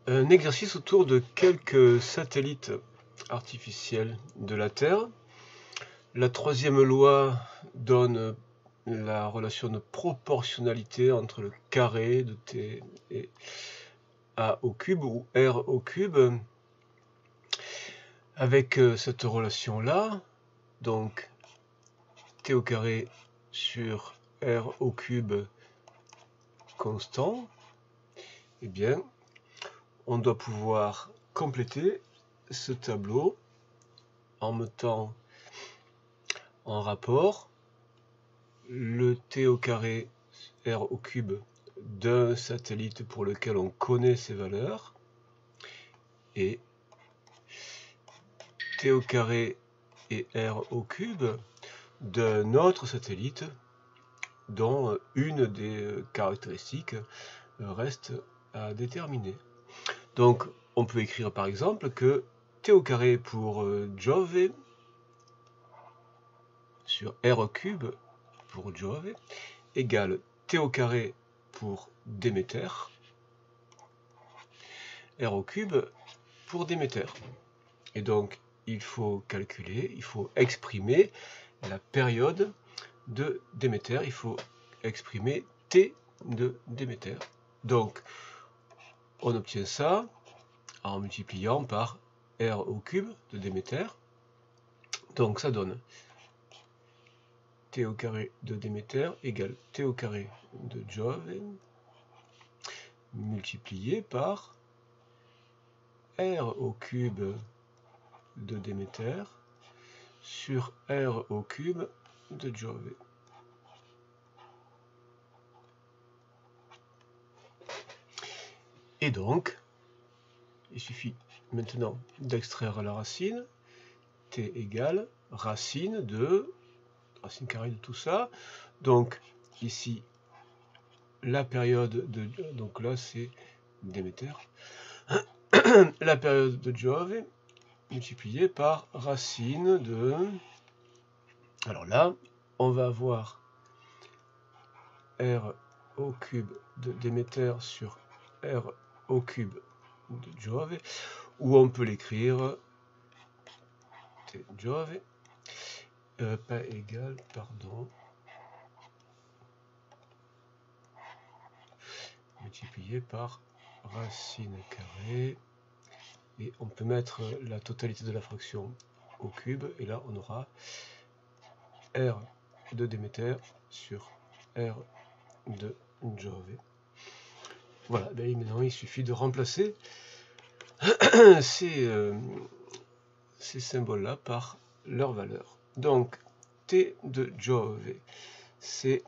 Un exercice autour de quelques satellites artificiels de la Terre. La troisième loi donne la relation de proportionnalité entre le carré de t et a au cube ou r au cube. Avec cette relation-là, donc t au carré sur r au cube constant, eh bien, on doit pouvoir compléter ce tableau en mettant en rapport le t au carré r au cube d'un satellite pour lequel on connaît ses valeurs et t au carré et r au cube d'un autre satellite dont une des caractéristiques reste à déterminer. Donc on peut écrire par exemple que t au carré pour Jove sur r au cube pour Jove égale t au carré pour Déméter r au cube pour Déméter. Et donc il faut calculer, il faut exprimer la période de Déméter, il faut exprimer t de Déméter. Donc on obtient ça en multipliant par r au cube de Déméter. Donc ça donne t au carré de Déméter égale t au carré de Jove multiplié par r au cube de Déméter sur r au cube de Jove. Et donc, il suffit maintenant d'extraire la racine. T égale racine carrée de tout ça. Donc ici, la période de... Donc là, c'est Déméter. La période de Jove multipliée par racine de... Alors là, on va avoir r au cube de Déméter sur r au cube de Jove, ou on peut l'écrire t Jove, pas égal, pardon, multiplié par racine carrée, et on peut mettre la totalité de la fraction au cube, et là on aura r de Déméter sur r de Jove. Voilà, ben maintenant il suffit de remplacer ces symboles-là par leur valeur. Donc t de Jove, c'est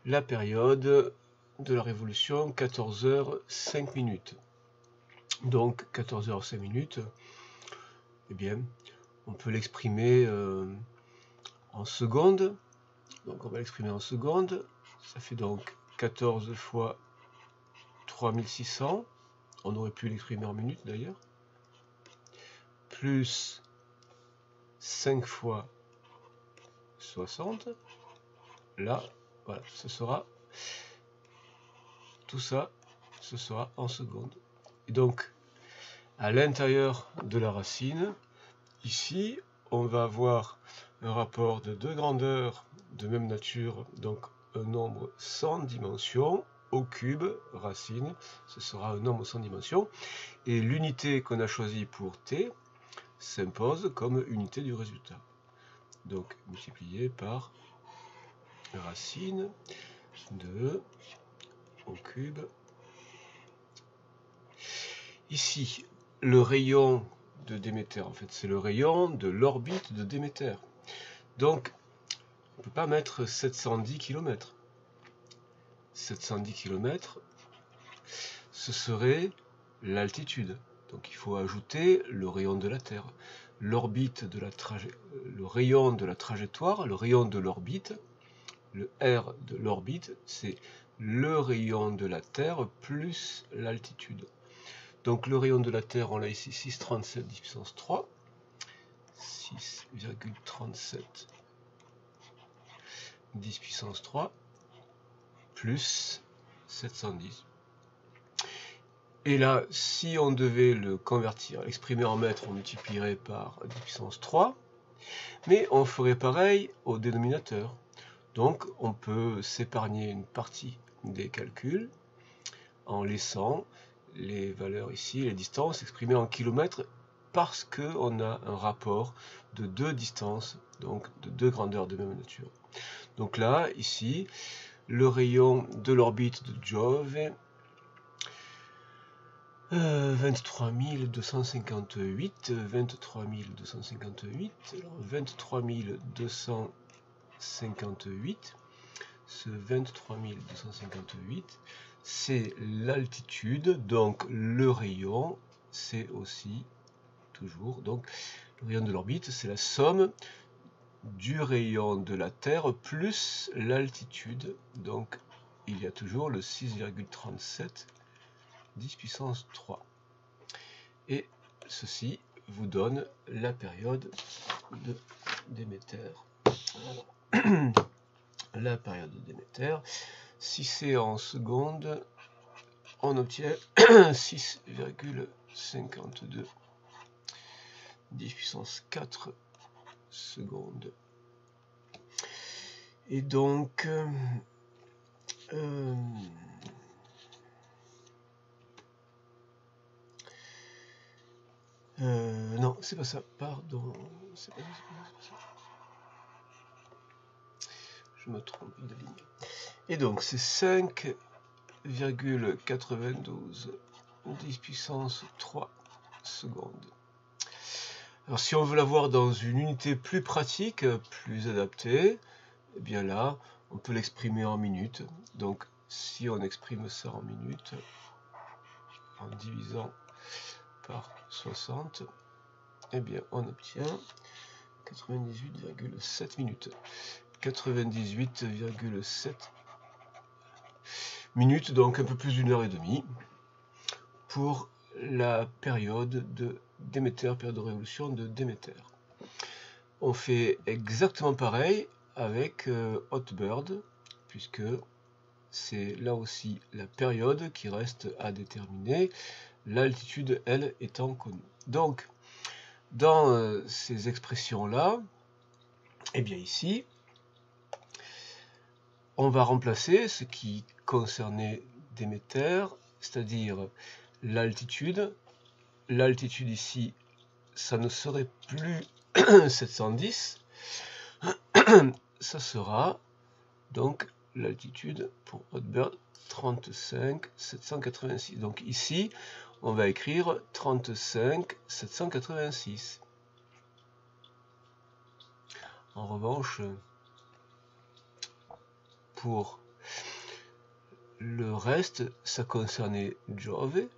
la période de la révolution 14h05. Donc 14h05, eh bien, on peut l'exprimer en secondes. Donc on va l'exprimer en secondes. Ça fait donc 14 fois 3600. On aurait pu l'exprimer en minutes d'ailleurs. Plus 5 fois 60. Là, voilà, ce sera tout ça, ce sera en secondes. Et donc, à l'intérieur de la racine, ici, on va avoir un rapport de deux grandeurs de même nature, donc un nombre sans dimension, au cube, racine, ce sera un nombre sans dimension, et l'unité qu'on a choisie pour t s'impose comme unité du résultat. Donc, multiplié par racine de au cube. Ici, le rayon de Déméter, en fait, c'est le rayon de l'orbite de Déméter. Donc, on ne peut pas mettre 710 km. 710 km, ce serait l'altitude. Donc, il faut ajouter le rayon de la Terre. L'orbite de le rayon de la trajectoire, le rayon de l'orbite, le R de l'orbite, c'est le rayon de la Terre plus l'altitude. Donc le rayon de la Terre, on l'a ici 6,37 10 puissance 3. 6,37 10 puissance 3 plus 710. Et là, si on devait le convertir, l'exprimer en mètres, on multiplierait par 10 puissance 3. Mais on ferait pareil au dénominateur. Donc on peut s'épargner une partie des calculs en laissant les valeurs ici, les distances exprimées en kilomètres, parce qu'on a un rapport de deux distances, donc de deux grandeurs de même nature. Donc là, ici, le rayon de l'orbite de Jove, 23 258, alors 23 258, ce 23 258, c'est l'altitude, donc le rayon, c'est aussi toujours, donc le rayon de l'orbite, c'est la somme du rayon de la Terre plus l'altitude, donc il y a toujours le 6,37 10 puissance 3. Et ceci vous donne la période de Déméter. La période de Déméter, si c'est en secondes, on obtient 6,52 10 puissance 4 secondes. Et donc, non, c'est pas ça, pardon, c'est pas ça. Je me trompe de ligne. Et donc, c'est 5,92 10 puissance 3 secondes. Alors, si on veut l'avoir dans une unité plus pratique, plus adaptée, eh bien là, on peut l'exprimer en minutes. Donc, si on exprime ça en minutes, en divisant par 60, eh bien, on obtient 98,7 minutes. 98,7 minutes, donc un peu plus d'une heure et demie, pour la période de Déméter, période de révolution de Déméter. On fait exactement pareil avec Hotbird, puisque c'est là aussi la période qui reste à déterminer, l'altitude, elle, étant connue. Donc, dans ces expressions-là, eh bien ici, on va remplacer ce qui concernait Déméter, c'est-à-dire l'altitude. L'altitude ici, ça ne serait plus 710, ça sera donc l'altitude pour Hotbird 35 786. Donc ici, on va écrire 35 786. En revanche, pour le reste, ça concernait Jove.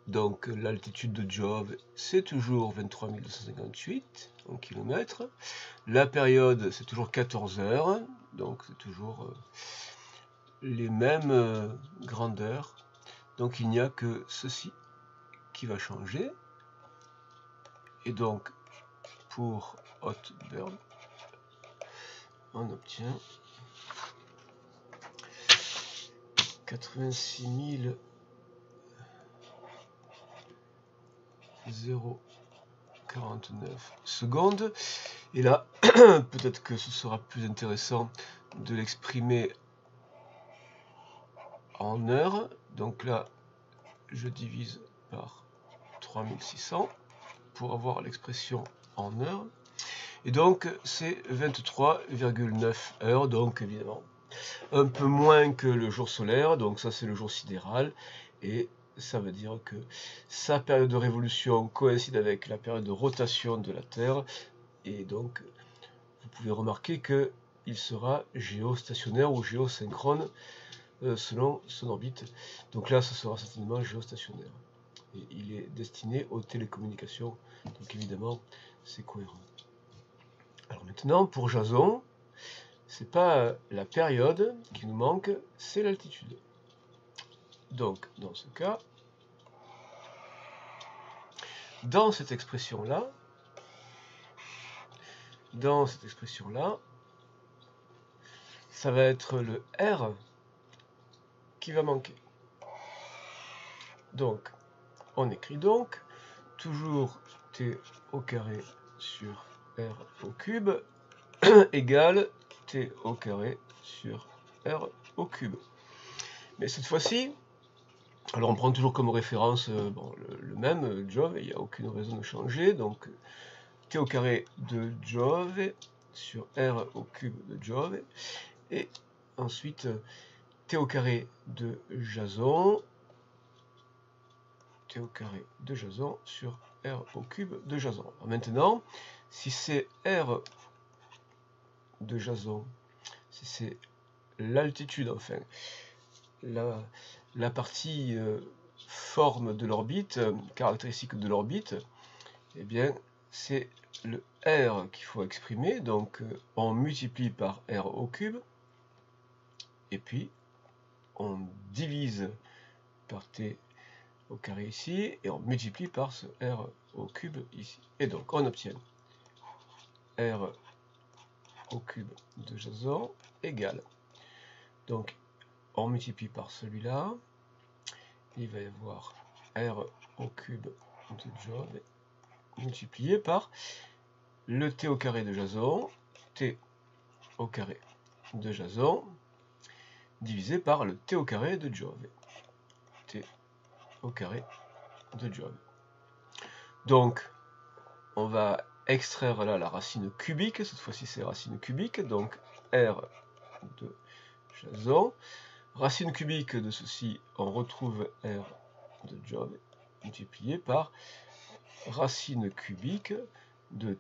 Donc l'altitude de Jove, c'est toujours 23 258 en kilomètres. La période, c'est toujours 14 heures. Donc c'est toujours les mêmes grandeurs. Donc il n'y a que ceci qui va changer. Et donc pour Hotbird, on obtient 86 049 secondes. Et là, peut-être que ce sera plus intéressant de l'exprimer en heures. Donc là, je divise par 3600 pour avoir l'expression en heures. Et donc, c'est 23,9 heures. Donc, évidemment, un peu moins que le jour solaire. Donc, ça, c'est le jour sidéral. Et ça veut dire que sa période de révolution coïncide avec la période de rotation de la Terre. Et donc, vous pouvez remarquer qu'il sera géostationnaire ou géosynchrone selon son orbite. Donc là, ça sera certainement géostationnaire. Et il est destiné aux télécommunications. Donc évidemment, c'est cohérent. Alors maintenant, pour Jason, c'est pas la période qui nous manque, c'est l'altitude. Donc, dans ce cas, dans cette expression-là, ça va être le R qui va manquer. Donc, on écrit donc toujours t au carré sur r au cube égale t au carré sur r au cube. Mais cette fois-ci, alors on prend toujours comme référence bon, le même Jove, il n'y a aucune raison de changer, donc t au carré de Jove sur r au cube de Jove, et ensuite t au carré de Jason, t au carré de Jason sur r au cube de Jason. Alors maintenant, si c'est r de Jason, si c'est l'altitude, enfin, la partie forme de l'orbite, caractéristique de l'orbite, eh bien, c'est le r qu'il faut exprimer, donc on multiplie par r au cube, et puis on divise par t au carré ici, et on multiplie par ce r au cube ici. Et donc on obtient r au cube de Jason égale, donc on multiplie par celui-là, il va y avoir r au cube de Jove multiplié par le t au carré de Jason, t au carré de Jason, divisé par le t au carré de Jove, t au carré de Jove. Donc, on va extraire là la racine cubique, cette fois-ci c'est racine cubique, donc r de Jason. Racine cubique de ceci, on retrouve r de Jove multiplié par racine cubique de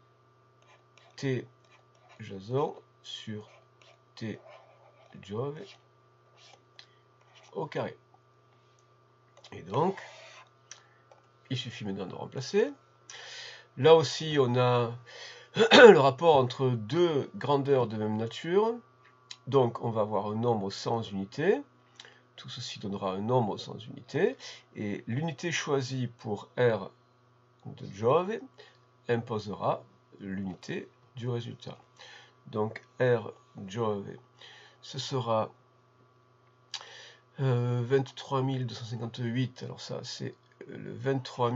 t Jason sur t Jove au carré. Et donc, il suffit maintenant de remplacer. Là aussi, on a le rapport entre deux grandeurs de même nature. Donc, on va avoir un nombre sans unité. Tout ceci donnera un nombre sans unité. Et l'unité choisie pour R de Jove imposera l'unité du résultat. Donc, R Jove, ce sera 23 258. Alors ça, c'est le 23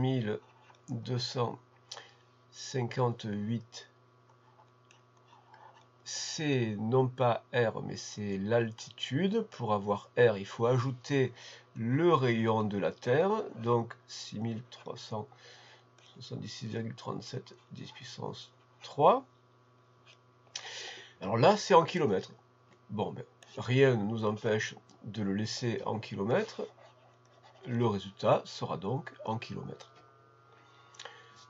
258. C'est non pas R, mais c'est l'altitude. Pour avoir R, il faut ajouter le rayon de la Terre, donc 6376,37 10 puissance 3. Alors là, c'est en kilomètres. Bon, ben, rien ne nous empêche de le laisser en kilomètres. Le résultat sera donc en kilomètres.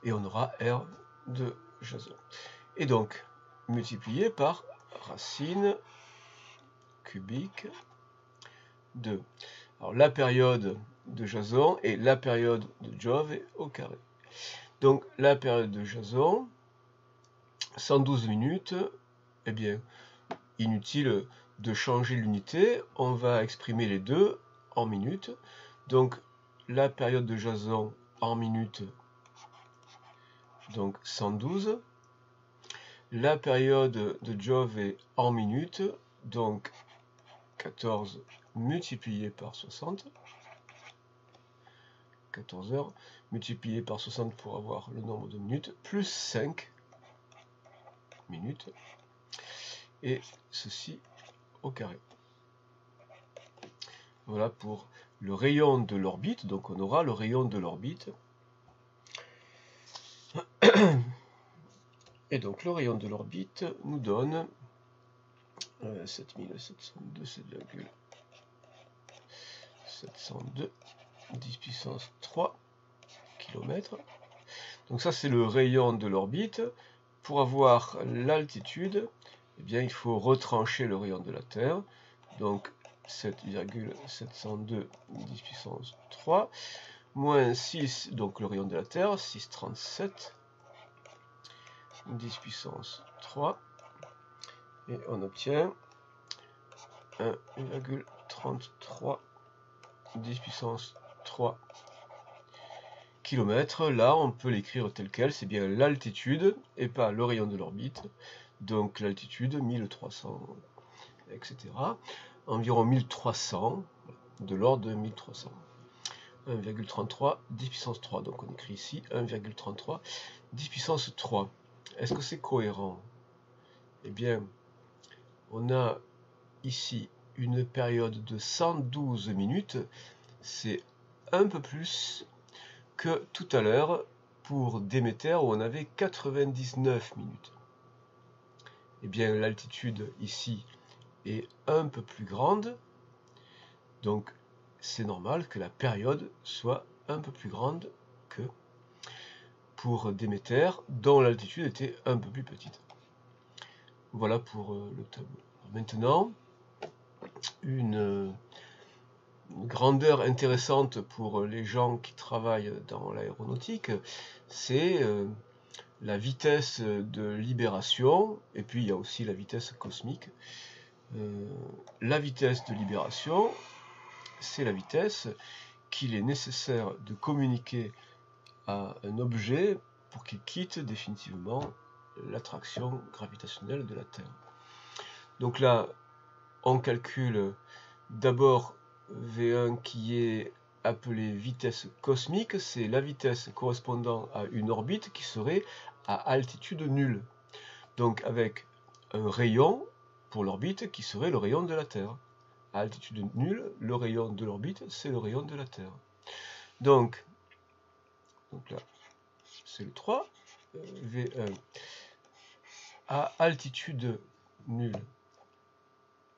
Et on aura R de Jason. Et donc, multiplié par racine cubique de, alors, la période de Jason et la période de Jove au carré. Donc la période de Jason, 112 minutes, eh bien, inutile de changer l'unité, on va exprimer les deux en minutes. Donc la période de Jason en minutes, donc 112. La période de Jove en minutes, donc 14 multiplié par 60. 14 heures multiplié par 60 pour avoir le nombre de minutes, plus 5 minutes, et ceci au carré. Voilà pour le rayon de l'orbite, donc on aura le rayon de l'orbite. Et donc le rayon de l'orbite nous donne 7702, 7,702, 10 puissance 3 km. Donc ça c'est le rayon de l'orbite. Pour avoir l'altitude, eh bien, il faut retrancher le rayon de la Terre. Donc 7,702 10 puissance 3, moins 6, donc le rayon de la Terre, 6,37 10 puissance 3, et on obtient 1,33 10 puissance 3 km. Là, on peut l'écrire tel quel, c'est bien l'altitude et pas le rayon de l'orbite. Donc l'altitude, 1300, etc. Environ 1300, de l'ordre de 1300. 1,33 10 puissance 3. Donc on écrit ici 1,33 10 puissance 3. Est-ce que c'est cohérent? Eh bien, on a ici une période de 112 minutes. C'est un peu plus que tout à l'heure pour Déméter où on avait 99 minutes. Eh bien, l'altitude ici est un peu plus grande. Donc, c'est normal que la période soit un peu plus grande que pour Déméter, dont l'altitude était un peu plus petite. Voilà pour le tableau. Maintenant, une grandeur intéressante pour les gens qui travaillent dans l'aéronautique, c'est la vitesse de libération, et puis il y a aussi la vitesse cosmique. La vitesse de libération, c'est la vitesse qu'il est nécessaire de communiquer à un objet pour qu'il quitte définitivement l'attraction gravitationnelle de la Terre. Donc là, on calcule d'abord V1 qui est appelée vitesse cosmique, c'est la vitesse correspondant à une orbite qui serait à altitude nulle. Donc avec un rayon pour l'orbite qui serait le rayon de la Terre. À altitude nulle, le rayon de l'orbite, c'est le rayon de la Terre. Donc là, c'est le 3, V1 à altitude nulle.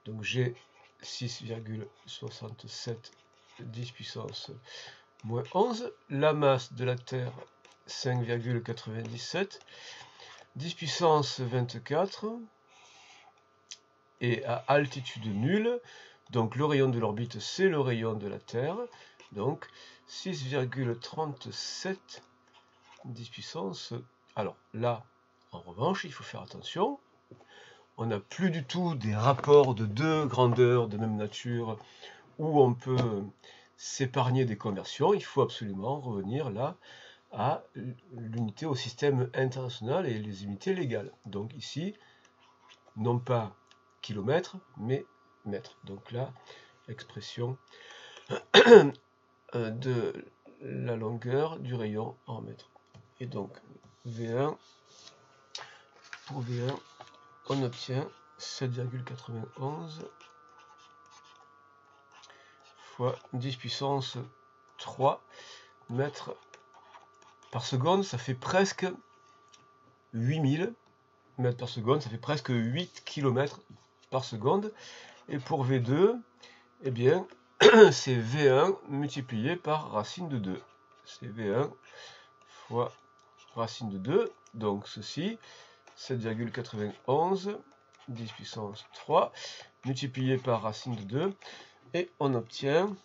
Donc j'ai 6,67 10 puissance moins 11. La masse de la Terre, 5,97 10 puissance 24. Et à altitude nulle, donc le rayon de l'orbite, c'est le rayon de la Terre. Donc 6,37 10 puissance. Alors là, en revanche, il faut faire attention. On n'a plus du tout des rapports de deux grandeurs de même nature où on peut s'épargner des conversions. Il faut absolument revenir là à l'unité au système international et les unités légales. Donc ici, non pas kilomètres, mais mètres. Donc là, expression de la longueur du rayon en mètres. Et donc, V1, pour V1, on obtient 7,91 fois 10 puissance 3 mètres par seconde. Ça fait presque 8000 mètres par seconde. Ça fait presque 8 km par seconde. Et pour V2, eh bien, c'est V1 multiplié par racine de 2. C'est V1 fois racine de 2. Donc ceci, 7,91 10 puissance 3 multiplié par racine de 2. Et on obtient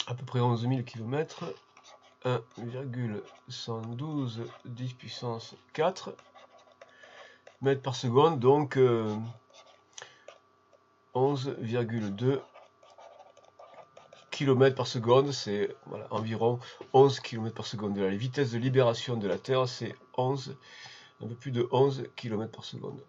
à peu près 11 000 km, 1,112 10 puissance 4 mètres par seconde. Donc 11,2 km par seconde, c'est voilà, environ 11 km par seconde. La vitesse de libération de la Terre, c'est un peu plus de 11 km par seconde.